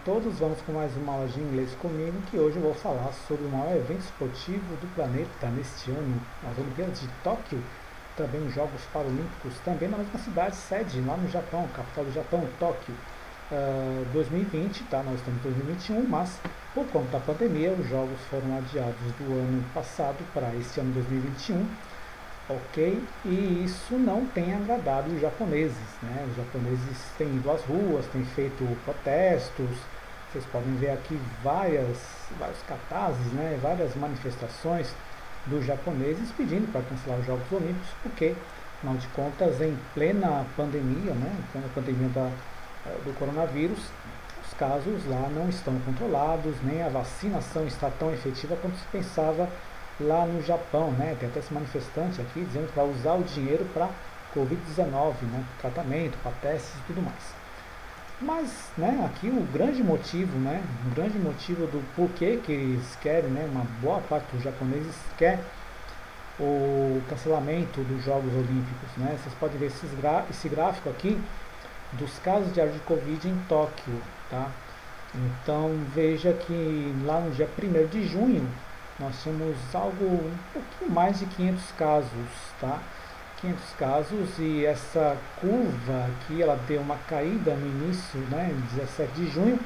todos, vamos com mais uma aula de inglês comigo, que hoje eu vou falar sobre o maior evento esportivo do planeta neste ano, as Olimpíadas de Tóquio, também os Jogos Paralímpicos, também na mesma cidade, sede, lá no Japão, capital do Japão, Tóquio, 2020, tá? Nós estamos em 2021, mas por conta da pandemia, os Jogos foram adiados do ano passado para este ano 2021, ok? E isso não tem agradado os japoneses, né? Os japoneses têm ido às ruas, têm feito protestos, vocês podem ver aqui vários cartazes, né? Várias manifestações dos japoneses pedindo para cancelar os Jogos Olímpicos, porque, afinal de contas, em plena pandemia, né? Em plena pandemia do coronavírus, os casos lá não estão controlados, nem a vacinação está tão efetiva quanto se pensava lá no Japão, né? Tem até esse manifestante aqui dizendo para usar o dinheiro para Covid-19, né? Tratamento, para testes e tudo mais. Mas, né, aqui o grande motivo, né? O grande motivo do porquê que eles querem, né? Uma boa parte dos japoneses quer o cancelamento dos Jogos Olímpicos, né? Vocês podem ver esse gráfico aqui dos casos diários de Covid em Tóquio, tá? Então veja que lá no dia 1º de junho nós tínhamos algo um pouquinho mais de 500 casos, tá? 500 casos, e essa curva aqui, ela deu uma caída no início, né, 17 de junho,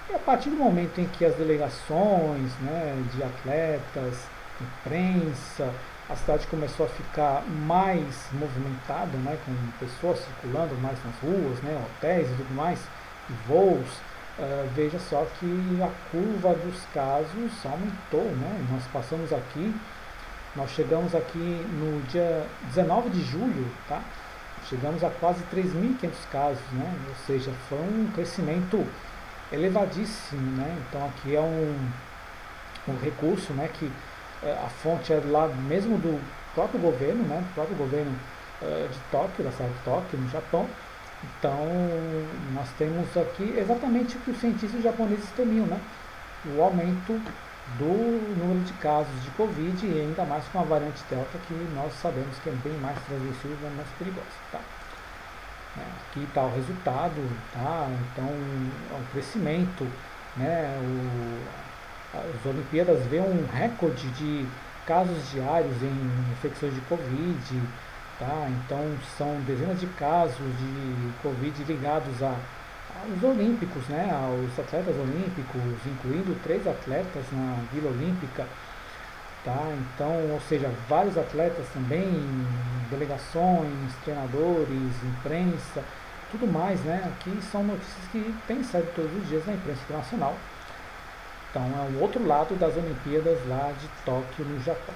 e a partir do momento em que as delegações, né, de atletas, imprensa, a cidade começou a ficar mais movimentada, né, com pessoas circulando mais nas ruas, né, hotéis e tudo mais, e voos. Veja só que a curva dos casos aumentou, né? Nós chegamos aqui no dia 19 de julho, tá? Chegamos a quase 3.500 casos, né? Ou seja, foi um crescimento elevadíssimo, né? Então aqui é um recurso, né, que a fonte é lá mesmo do próprio governo, né? Do próprio governo de Tóquio, da cidade de Tóquio, no Japão. Então, nós temos aqui exatamente o que os cientistas japoneses temiam, né? O aumento do número de casos de Covid, e ainda mais com a variante Delta, que nós sabemos que é bem mais transmissível e mais perigosa, tá? Aqui está o resultado, tá? Então, é um crescimento, né? As Olimpíadas vê um recorde de casos diários em infecções de Covid. Tá? Então são dezenas de casos de Covid ligados aos olímpicos, né? Aos atletas olímpicos, incluindo 3 atletas na Vila Olímpica. Tá? Então, ou seja, vários atletas também, delegações, treinadores, imprensa, tudo mais, né? Aqui são notícias que têm saído todos os dias na imprensa internacional. Então é o outro lado das Olimpíadas lá de Tóquio, no Japão.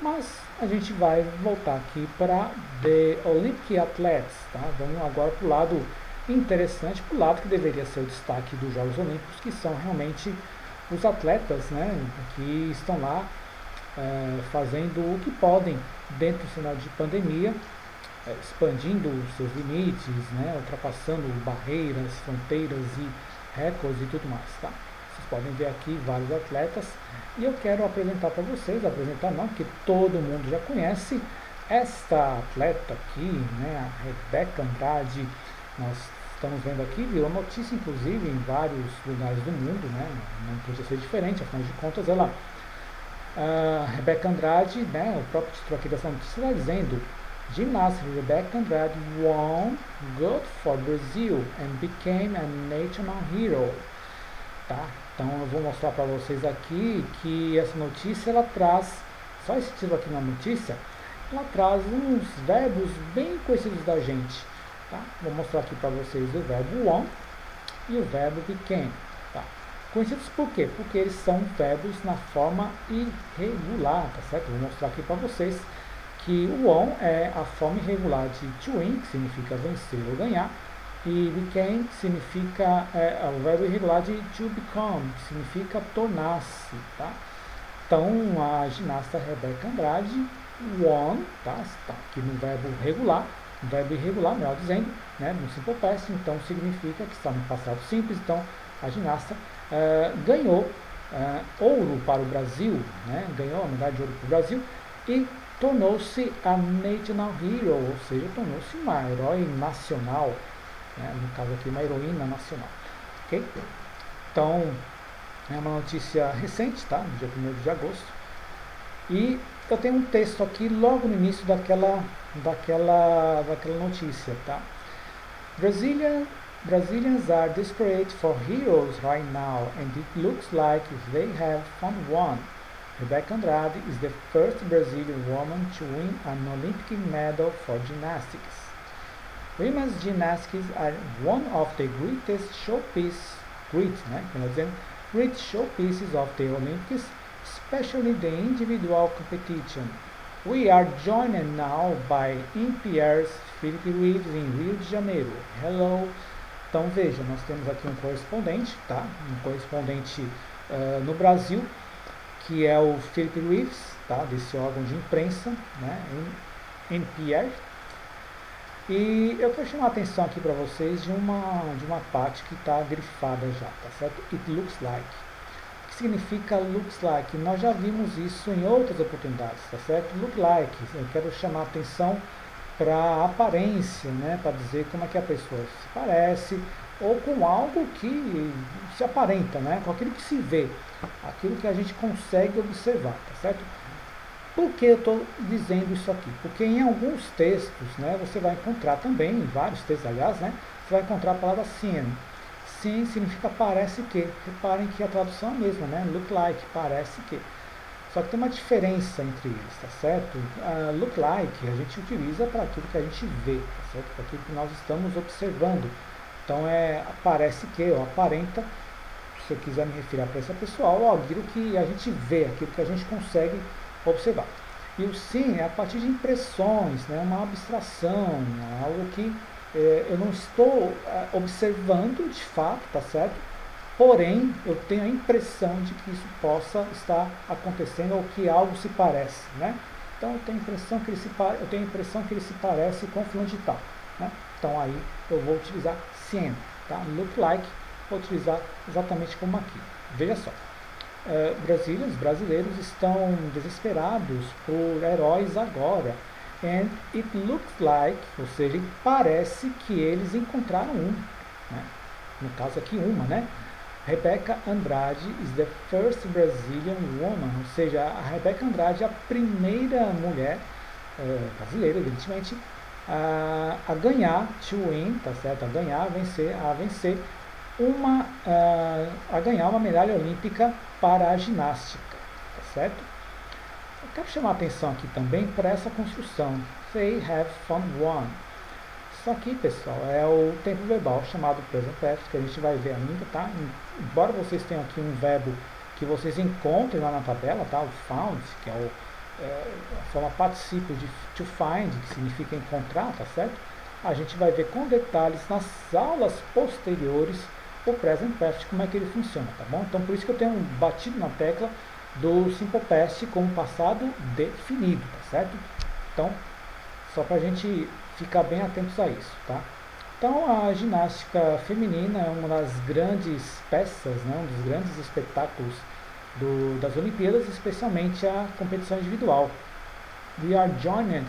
Mas a gente vai voltar aqui para The Olympic Athletes, tá? Vamos agora para o lado interessante, para o lado que deveria ser o destaque dos Jogos Olímpicos, que são realmente os atletas, né, que estão lá fazendo o que podem dentro do cenário de pandemia, expandindo os seus limites, né, ultrapassando barreiras, fronteiras e recordes e tudo mais, tá? Vocês podem ver aqui vários atletas, e eu quero apresentar para vocês, apresentar não, porque todo mundo já conhece esta atleta aqui, né, a Rebeca Andrade. Nós estamos vendo aqui, virou notícia inclusive em vários lugares do mundo, né, não podia ser diferente, afinal de contas a Rebeca Andrade, né, o próprio título aqui dessa notícia está dizendo: Gymnast Rebeca Andrade won gold for Brazil and became a national hero. Tá? Então eu vou mostrar para vocês aqui que essa notícia, ela traz, só esse título aqui na notícia, ela traz uns verbos bem conhecidos da gente. Tá? Vou mostrar aqui para vocês o verbo won e o verbo became. Tá? Conhecidos por quê? Porque eles são verbos na forma irregular, tá certo? Vou mostrar aqui para vocês que o won é a forma irregular de to win, que significa vencer ou ganhar, e became significa o verbo irregular de to become, que significa tornar-se, tá? Então a ginasta Rebeca Andrade won, tá? Está aqui no verbo regular, no verbo irregular, melhor dizendo, né? No simple past, então significa que está no passado simples. Então a ginasta ganhou ouro para o Brasil, né? Ganhou a medalha de ouro para o Brasil e tornou-se a national hero, ou seja, tornou-se uma herói nacional. No caso aqui, uma heroína nacional. Ok? Então, é uma notícia recente, tá? No dia 1º de agosto. E eu tenho um texto aqui logo no início daquela notícia, tá? Brazilians are desperate for heroes right now, and it looks like they have found one. Rebeca Andrade is the first Brazilian woman to win an Olympic medal for gymnastics. Women's gymnastics are one of the greatest showpieces of the Olympics, especially the individual competition. We are joined now by NPR's Felipe Reeves em Rio de Janeiro. Hello. Então veja, nós temos aqui um correspondente, tá? Um correspondente no Brasil, que é o Felipe Reeves, tá? Desse órgão de imprensa, né? NPR. E eu quero chamar a atenção aqui para vocês de uma parte que está grifada já, tá certo? It looks like. O que significa looks like? Nós já vimos isso em outras oportunidades, tá certo? Look like. Eu quero chamar a atenção para a aparência, né? Para dizer como é que a pessoa se parece, ou com algo que se aparenta, né? Com aquilo que se vê, aquilo que a gente consegue observar, tá certo? Por que eu estou dizendo isso aqui? Porque em alguns textos, né, você vai encontrar também, em vários textos, aliás, né, você vai encontrar a palavra seem. Seem significa parece que. Reparem que a tradução é a mesma, né? Look like, parece que. Só que tem uma diferença entre eles, tá certo? Look like a gente utiliza para aquilo que a gente vê, tá certo? Para aquilo que nós estamos observando. Então parece que, ou aparenta, se eu quiser me referir à aparência pessoal, ou aquilo que a gente vê, aquilo que a gente consegue observar. E o sim é a partir de impressões, né, uma abstração, algo que eu não estou observando de fato, tá certo? Porém, eu tenho a impressão de que isso possa estar acontecendo ou que algo se parece, né? Então eu tenho a impressão que ele se parece com fulano de tal, né? Então aí eu vou utilizar seem, tá? Look like, vou utilizar exatamente como aqui. Veja só. Brasileiros estão desesperados por heróis agora. And it looks like, ou seja, parece que eles encontraram um, né? No caso aqui uma, né? Rebeca Andrade is the first Brazilian woman, ou seja, a Rebeca Andrade é a primeira mulher brasileira, evidentemente, a ganhar, to win, tá certo? A ganhar, a vencer a ganhar uma medalha olímpica para a ginástica, tá certo? Eu quero chamar a atenção aqui também para essa construção. They have found one. Isso aqui, pessoal, é o tempo verbal chamado present perfect, que a gente vai ver ainda, tá? Embora vocês tenham aqui um verbo que vocês encontrem lá na tabela, tá? O found, que é a forma particípio de to find, que significa encontrar, tá certo? A gente vai ver com detalhes nas aulas posteriores o present perfect, como é que ele funciona, tá bom? Então, por isso que eu tenho batido na tecla do simple past como passado definido, tá certo? Então, só para a gente ficar bem atentos a isso, tá? Então, a ginástica feminina é uma das grandes peças, né, um dos grandes espetáculos das Olimpíadas, especialmente a competição individual. We are joined,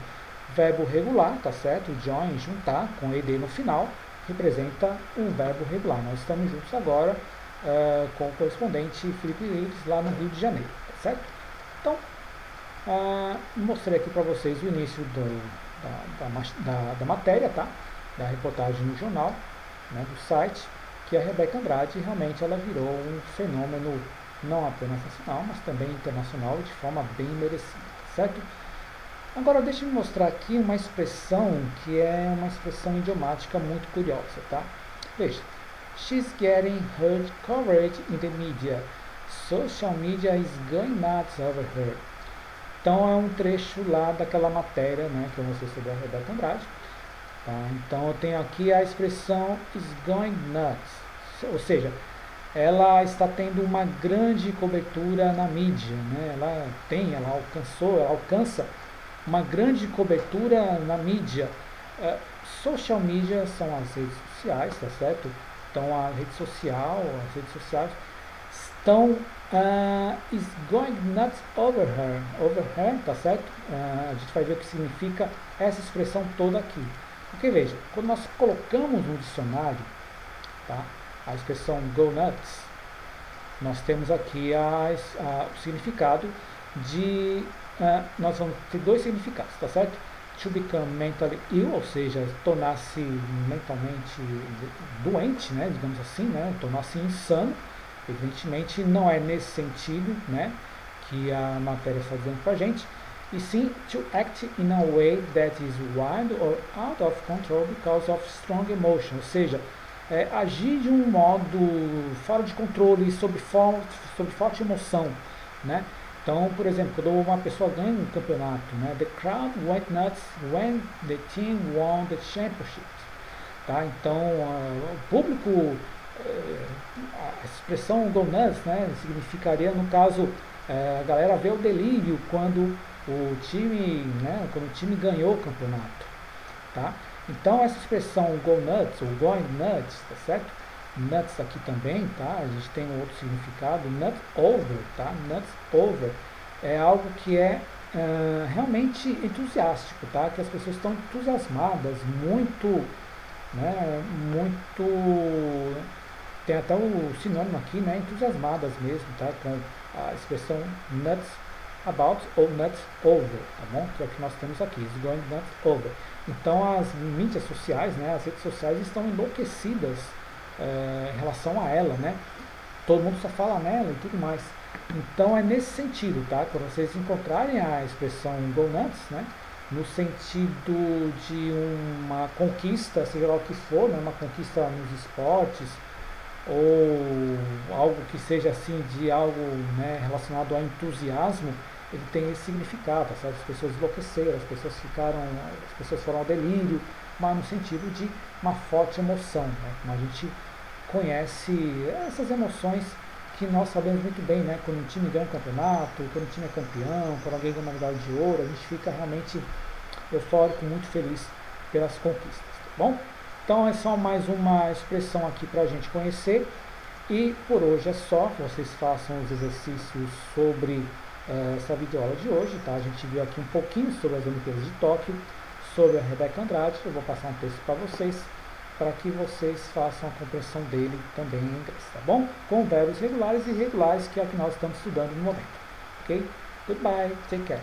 verbo regular, tá certo? Join, juntar, com ed no final, representa um verbo regular. Nós estamos juntos agora com o correspondente Felipe Reeves lá no Rio de Janeiro, tá certo? Então, mostrei aqui para vocês o início da matéria, tá? Da reportagem no jornal, né, do site, que a Rebeca Andrade realmente ela virou um fenômeno não apenas nacional, mas também internacional de forma bem merecida, tá certo? Agora deixa eu mostrar aqui uma expressão que é uma expressão idiomática muito curiosa, tá? Veja, she's getting her coverage in the media. Social media is going nuts over her. Então é um trecho lá daquela matéria, né, que eu mostrei sobre a Rebeca Andrade. Tá? Então eu tenho aqui a expressão is going nuts, ou seja, ela está tendo uma grande cobertura na mídia, né? Ela alcança uma grande cobertura na mídia. Social media são as redes sociais, tá certo? Então as redes sociais estão is going nuts over her, tá certo? A gente vai ver o que significa essa expressão toda aqui. Porque veja, quando nós colocamos no dicionário, tá, a expressão go nuts, nós temos aqui o significado de... nós vamos ter dois significados, tá certo? To become mentally ill, ou seja, tornar-se mentalmente doente, né, digamos assim, né, tornar-se insano. Evidentemente não é nesse sentido, né, que a matéria está dizendo para a gente, e sim to act in a way that is wild or out of control because of strong emotion, ou seja, agir de um modo fora de controle, sob forte emoção, né? Então, por exemplo, quando uma pessoa ganha um campeonato, né? The crowd went nuts when the team won the championship. Tá? Então, o público, a expressão go nuts, né? Significaria, no caso, a galera vê o delírio quando o time, né? Quando o time ganhou o campeonato. Tá? Então, essa expressão go nuts, ou going nuts, tá certo? Nuts aqui também, tá? A gente tem um outro significado, nut over, tá? Nuts over é algo que é realmente entusiástico, tá? Que as pessoas estão entusiasmadas, muito, né? Muito, tem até o sinônimo aqui, né? Entusiasmadas mesmo, tá? Com a expressão nuts about ou nuts over, tá bom? Que é o que nós temos aqui, is going nuts over. Então, as mídias sociais, né? As redes sociais estão enlouquecidas em relação a ela, né? Todo mundo só fala nela e tudo mais. Então é nesse sentido, tá? Quando vocês encontrarem a expressão go nuts, né? No sentido de uma conquista, seja lá o que for, né? Uma conquista nos esportes ou algo que seja assim de algo, né, relacionado ao entusiasmo, ele tem esse significado, sabe? As pessoas enlouqueceram, as pessoas foram ao delírio, mas no sentido de uma forte emoção, né? Como a gente conhece essas emoções que nós sabemos muito bem, né? Quando um time ganha um campeonato, quando o time é campeão, quando alguém ganha uma medalha de ouro, a gente fica realmente eufórico, muito feliz pelas conquistas, tá bom? Então é só mais uma expressão aqui para a gente conhecer, e por hoje é só. Vocês façam os exercícios sobre essa videoaula de hoje, tá? A gente viu aqui um pouquinho sobre as Olimpíadas de Tóquio, sobre a Rebeca Andrade. Eu vou passar um texto para vocês, para que vocês façam a compreensão dele também em inglês, tá bom? Com verbos regulares e irregulares, que é o que nós estamos estudando no momento. Ok? Goodbye, take care.